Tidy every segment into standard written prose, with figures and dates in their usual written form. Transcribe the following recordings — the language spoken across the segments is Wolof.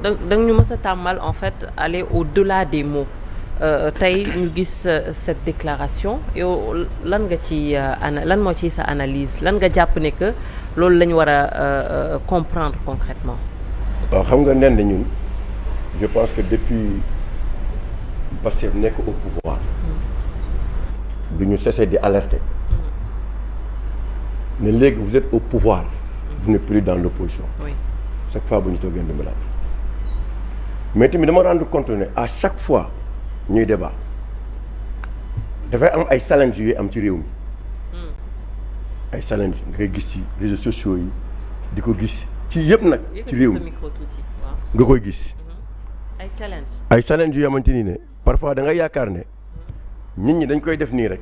da ñu mës a tàmmal en fait aller au-delà des mots tey ñu gis cette déclaration yow lan nga ci lan moo ciy sa analyse lan nga jàpp ne que loolu la ñu war a comprendre concrètement. waaw xam nga nen ñun je pense que depuis Pastef nekk au pouvoir du ñu cesser di alerter ne léegi vous êtes au pouvoir vous n'êtes plus dans l'opposition. Oui. Chaque fois bu ñu toogee di laaj mais tamit dama rendre compte ne à chaque fois ñuy débat dafay am ay challenge yuy am ci réew mi ay challenge nga koy gis ci réseaux sociaux yi di ko gis ci yëpp nag ci réew mi nga koy gis ay challenge yu xamante ni ne parfois da nga yaakaar ne nit ñi dañ koy def nii rek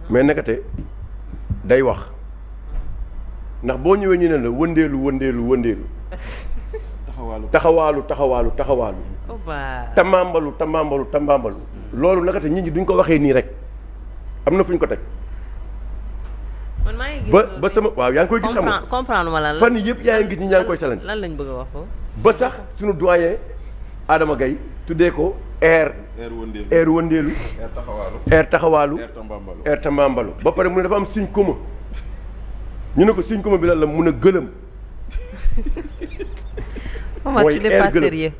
mais nekkate day wax ndax boo ñëwee ñu ne la wëndeelu taxawaalu tambaambalu loolu naka te nit ñi duñ ko waxee nii rek am na fu ñu ko teg man maa ngi gis ba sama waaw yaa ngi koy gis xam nga comprendre ma lan fan yii yëpp yaa ngi gis ñi ñaa ngi koy challenge lan lañ bëgg a wax foofu ba sax suñu doyen Adama Gaye tuddee ko air wëndeelu air taxawaalu air tambaambalu ba pare mu ne dafa am signe commun ñu ne ko signe commun bi lan la mun a gëlëm mooy tu n'es pas sérieux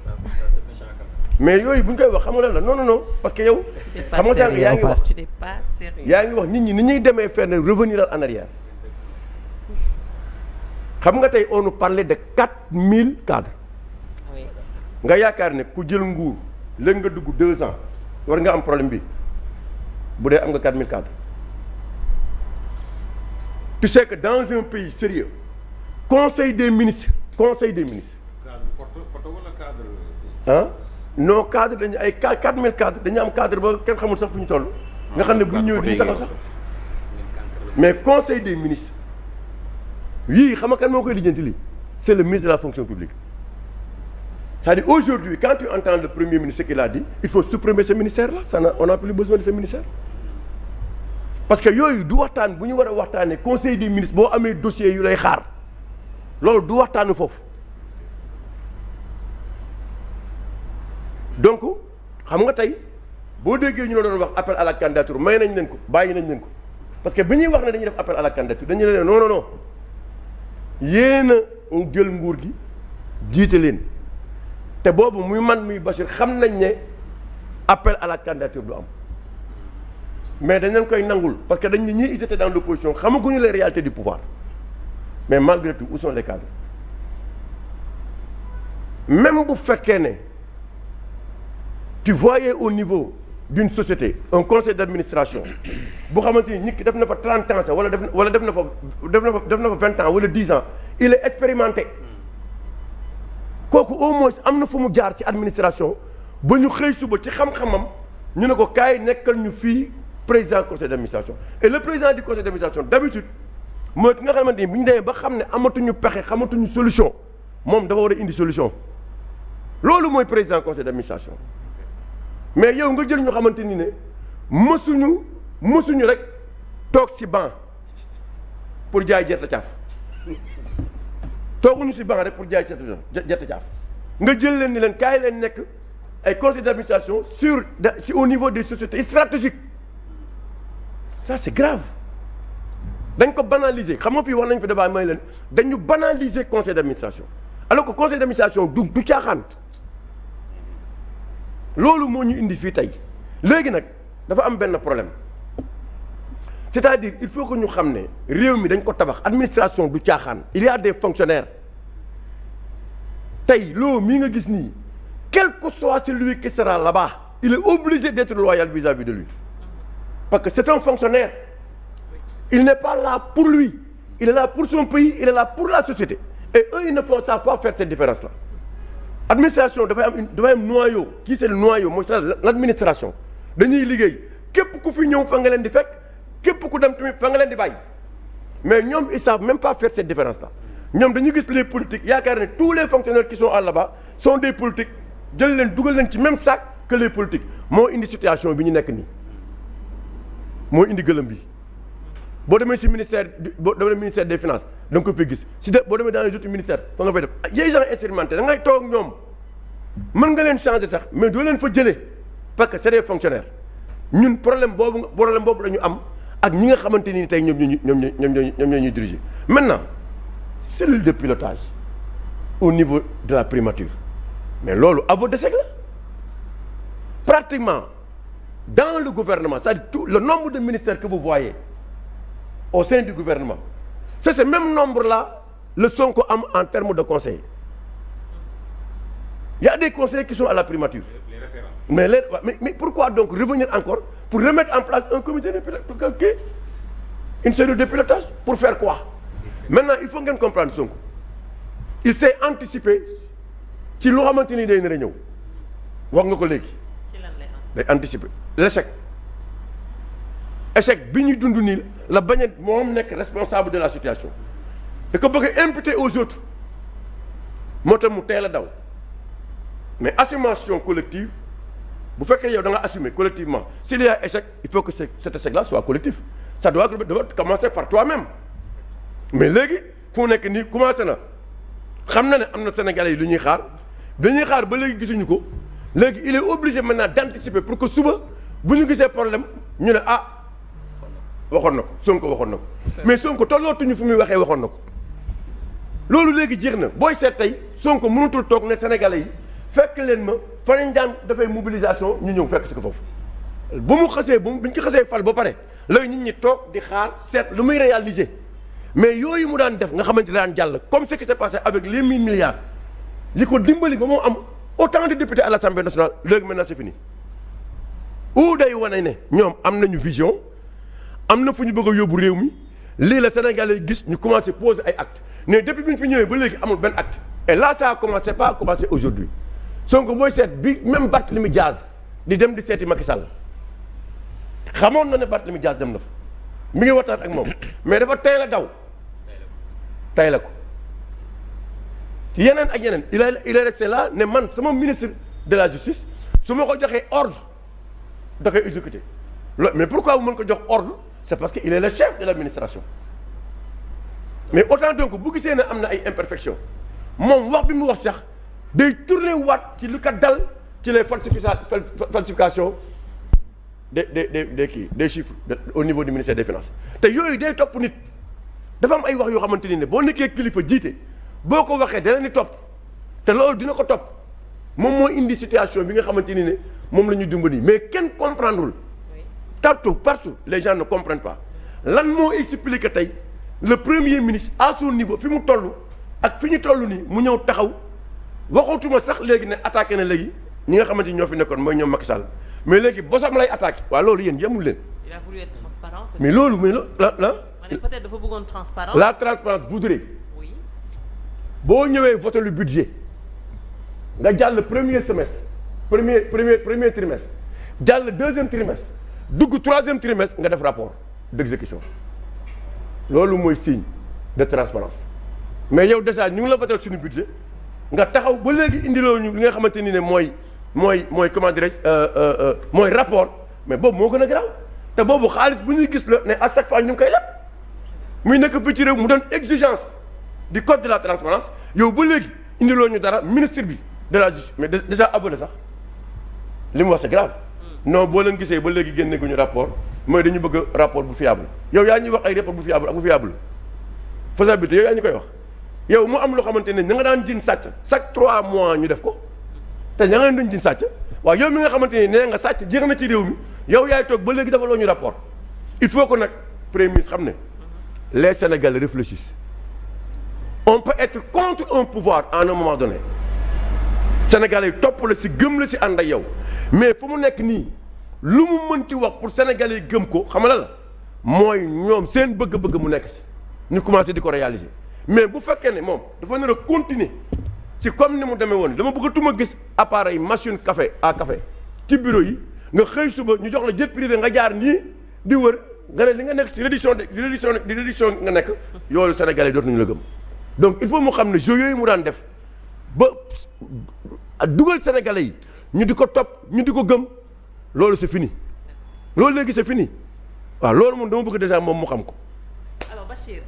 mais yooyu bu ñu koy wax xam nga lan la non parce que yow xam nga sànq yaa ngi wax tu n'es pas sérieux yaa ngi wax nit ñi ni ñuy demee fenn revenir en arrière xam nga tey on nous parlait de 4000 cadres oui. nga yaakaar ne ku jël nguur léegi nga dugg 2 ans war nga am problème bi bu dee am nga 4000 cadres tu sais que dans un pays sérieux conseil des ministres ah non cadre dañu ay 4000 cadres dañu am cadre ba kenn xamul sax fu ñu toll nga xam ne bu ñu ñëwee duñu taxaw sax mais conseil des ministres yii xam nga kan moo koy lijjanti lii c'est le ministre de la fonction publique c'est-à-dire aujourd'hui quand tu entends le premier ministre qu'il a dit il faut supprimer ce ministère là on n'a plus besoin de ce ministère parce que yooyu du waxtaan bu ñu war a waxtaanee conseil des ministres boo amee dossier yu lay xaar loolu du waxtaanu foofu donc xam nga tey boo déggee ñu la doon wax appel à la candidature may nañ leen ko bàyyi nañ leen ko parce que bi ñuy wax ne dañuy def appel à la candidature dañu leen non yéen a jël nguur gi jiite leen te boobu muy man muy Bachir xam nañ ne appel à la candidature du am mais dañ leen koy nangul parce que dañ ne ñii ils étaient dans l'opposition xamaguñu les réalités du pouvoir mais malgré tout où sont les cadres même bu fekkee ne tu voyais au niveau d'une société un conseil d'administration bu xamante ni nit ki def na fa 30 ans sax wala def na fa 20 ans wala 10 ans il est expérimenté kooku au moins am na fu mu jaar ci administration ba ñu xëy suba ci xam-xamam ñu ne ko kaay nekkal ñu fii président conseil d'administration et le président du conseil d'administration d'habitude mooy ki nga xamante ni bu ñu demee ba xam ne amatuñu pexe xamatuñu solution moom dafa war a indi solution loolu mooy président conseil d'administration mais yow nga jël ñu xamante ni ne mësuñu rek toog ci banc pour jaay gerte caaf tooguñu ci banc rek pour jaay gerte caaf nga jël leen ni leen kaay leen nekk ay conseil d'administration au niveau des sociétés stratégiques ça c'est grave dañ ko banaliser xam nga fii wax nañ fi débat may leen dañu banaliser conseil d'administration alors que conseil d'administration du caaxaan loolu moo ñu indi fii tey léegi nag dafa am benn problème c'est-à-dire il faut que ñu xam ne réew mi dañ ko tabax administration du caaxaan il y a des fonctionnaires tey loo mii nga gis nii quel que soit celui qui sera là-bas il est obligé d'être loyal vis-à-vis de lui parce que c'est un fonctionnaire il n'est pas là pour lui il est là pour son pays il est là pour la société et eux ils ne savent pas faire cette différence-là administration dafay am noyau kii c'est le noyau mooy ça l'administration dañuy liggéey képp ku fi ñëw fa nga leen di fekk képp ku dem tamit fa nga leen di bàyyi mais ñoom ils savent même pas faire cette différence-là ñoom dañu gis les politiques yaakaar ne tous les fonctionnaires qui sont là-bas sont des politiques jël leen dugal leen ci même sac que les politiques moo indi situation bi ñu nekk nii moo indi gëlëm bi boo demee si ministère boo demee ministère des finances da nga ko fay gis boo demee dans les autres ministères fa nga fay def les gens expérimentés da ngay toog ñoom mën nga leen changer sax mais doo leen fa jëlee parce que c'est des fonctionnaires ñun problème boobu la ñu am ak ñi nga xamante ni tey ñoom ñuy diriger. Maintenant cellule de pilotage au niveau de la primature mais loolu aveu d'échec la pratiquement dans le gouvernement, c'est-à-dire tout le nombre de ministères que vous voyez au sein du gouvernement, c'est ce même nombre-là le Sonko am en termes de conseillers. Il y a des conseillers qui sont à la primature. Mais pourquoi donc revenir encore pour remettre en place un comité de pilotage, une cellule de pilotage, pour faire quoi? Maintenant il faut ngeen comprendre Sonko il s'est anticipé ci loo xamante ni day nar a ñëw wax nga ko léegi. day anticiper l'échec bi ñuy dund nii la bañ a moom nekk responsable de la situation da ko bëgg a imputer aux autres moo tax mu teel a daw mais assumation collective bu fekkee yow da nga assumer collectivement s'il y a échec il faut que cet échec-là soit collectif ça doit commencer par toi-même mais léegi fu nekk nii commencé na xam na ne am na Sénégalais yi lu ñuy xaar dañuy xaar ba léegi gisuñu ko. léegi il est obligé maintenant d'anticiper pour que suba bu ñu gisee problème ñu ne ah waxoon na ko Sonko waxoon na ko mais Sonko tollootuñu fu muy waxee waxoon na ko loolu léegi jeex na booy seet tey Sonko mënutul toog ne Sénégalais yi fekk leen ma fa lañ daan dafay mobilisation ñu ñëw fekk si ko foofu bu mu xasee bu ñu ko xasee fal ba pare léegi nit ñi toog di xaar seet lu muy réaliser mais yooyu mu daan def nga xamante ne daan jàll comme ce qui s'est passé avec les 1000 milliards li ko dimbali ba moo am autant de députés à l'Assemblée nationale léegi maintenant c'est fini ou day wane ne ñoom am nañu vision am na fu ñu bëgg a yóbbu réew mi lii la Sénégalais gis ñu commencé poser ay actes mais depuis bi ñu fi ñëwee ba léegi amul benn acte et là ça a commencé pas à commencer aujourd'hui Sonko booy seet bi même Barthélémy Diaz di dem di seeti Macky Sall xamoon na ne Barthélémy Diaz dem na fa mi ngi waxtaan ak moom mais dafa teel a daw tey la ko ci yeneen ak yeneen il est resté là ne man sama ministre de la justice su ma ko joxee ordre da koy exécuter mais pourquoi bu mën ko jox ordre c'est parce que il est le chef de l'administration mais autant donc bu gisee ne am na ay imperfections moom wax bi mu wax sax day tourner waat ci lu ko dal ci les falsifications des chiffres au niveau du ministère des finances te yooyu day topp nit dafa am ay wax yoo xamante ne boo nekkee kilifa jiite boo ko waxee da leen di topp te loolu dina ko topp moom moo indi situation bi nga xamante ni ne moom la ñuy dumba nii mais kenn comprendrewul partout les gens ne comprennent pas lan moo expliquer tey le premier ministre à son niveau fi mu toll ak fi ñu toll nii mu ñëw taxaw waxatuma sax léegi ne attaqué na léegi ñi nga xamante ni ñoo fi nekkoon mooy ñoom Macky Sall mais léegi bosam lay attaqué waaw loolu yéen yemul leen. il a voulu être transparent. mais loolu la. peut-être dafa bëggoon transparence. la transparence voudrait. boo ñëwee voter le budget nga jàll le premier semestre premier trimestre jàll le deuxième trimestre dugg troisième trimestre nga def rapport d'exécution loolu mooy signe de transparence mais yow déjà ñu ngi la voter suñu budget nga taxaw ba léegi indiloo ñu li nga xamante ni ne mooy comment dirais-je mooy rapport mais boobu moo gën a garaaw te boobu xaalis bu ñuy gis la ne à chaque fois ñu ngi koy leb muy nekk fii ci réew mu doon exigence du code de la transparence yow ba léegi indiloo ñu dara ministre bi de la justice mais déjà avoué sax li mu wax c'est grave non boo leen gisee ba léegi génne gu ñu rapport mooy dañu bëgg rapport bu fiable yow yaa ñuy wax ay rapport bu fiable ak bu fiable faisabilité yow yaa ñu koy wax yow mu am loo xamante ne ña nga daan jin sàcc chaque 3 mois ñu def ko te ña nga leen duñ jin sàcc waaw yow mi nga xamante ne nee nga sàcc jeex na ci réew mi yow yaay toog ba léegi dafa loo ñu rapport il faut que nag premier ministre xam ne les Sénégalais réfléchissent on peut être contre un pouvoir à un moment donné Sénégalais yi topp la si gëm la si ànd ak yow mais fu mu nekk nii lu mu mënti wax pour Sénégalais yi gëm ko xam nga la mooy ñoom seen bëgg-bëgg mu nekk si ñu commencé di ko réaliser mais bu fekkee ne moom dafa nar a continuer ci comme ni mu demee woon dama bëggatuma gis appareil machine café à café ci bureau yi nga xëy suba ñu jox la jet privé nga jaar nii di wër nga ne li nga nekk si réduction nga nekk yooyu Sénégalais yi dootuñu la gëm donc il faut mu xam ne jeux yooyu mu daan def ba dugal Sénégalais yi ñu di ko topp ñu di ko gëm loolu c'est fini loolu léegi c'est fini waaw loolu moom dama bëgg déjà moom mu xam ko. Bachir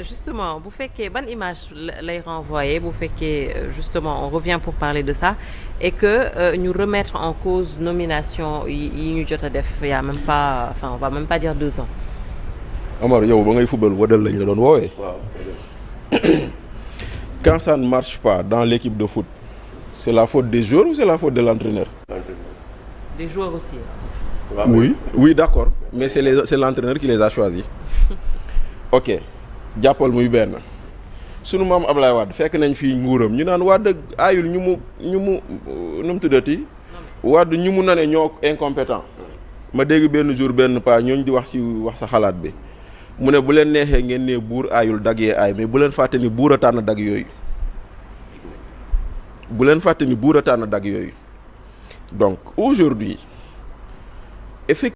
justement bu fekkee ban image lay renvoyer bu fekkee justement on revient pour parler de ça et que ñu remettre en cause nomination yi ñu jot a def il y a même pas enfin on va même pas dire 2 ans. Amar yow ba ngay football wadal lañ la doon woowee. waaw. Quand ça ne marche pas dans l'équipe de foot c'est la faute des joueurs ou c'est la faute de l'entraîneur? Des joueurs aussi. Oui d'accord mais c'est l'entraîneur qui les a choisis. Ok jàppal muy benn sunu maam Ablaye Wade fekk nañ fii nguuram ñu naan Wade aayul ñu mu nu mu tuddati Wade ñu mu nane ñoo incompétent ma dégg benn jour benn paa ñooñu di wax sa xalaat bi mu ne bu leen neexee ngeen ne buur aayul dag yee aay mais bu leen fàtte ni buur a tànn dag yooyu donc aujourd'hui effectivement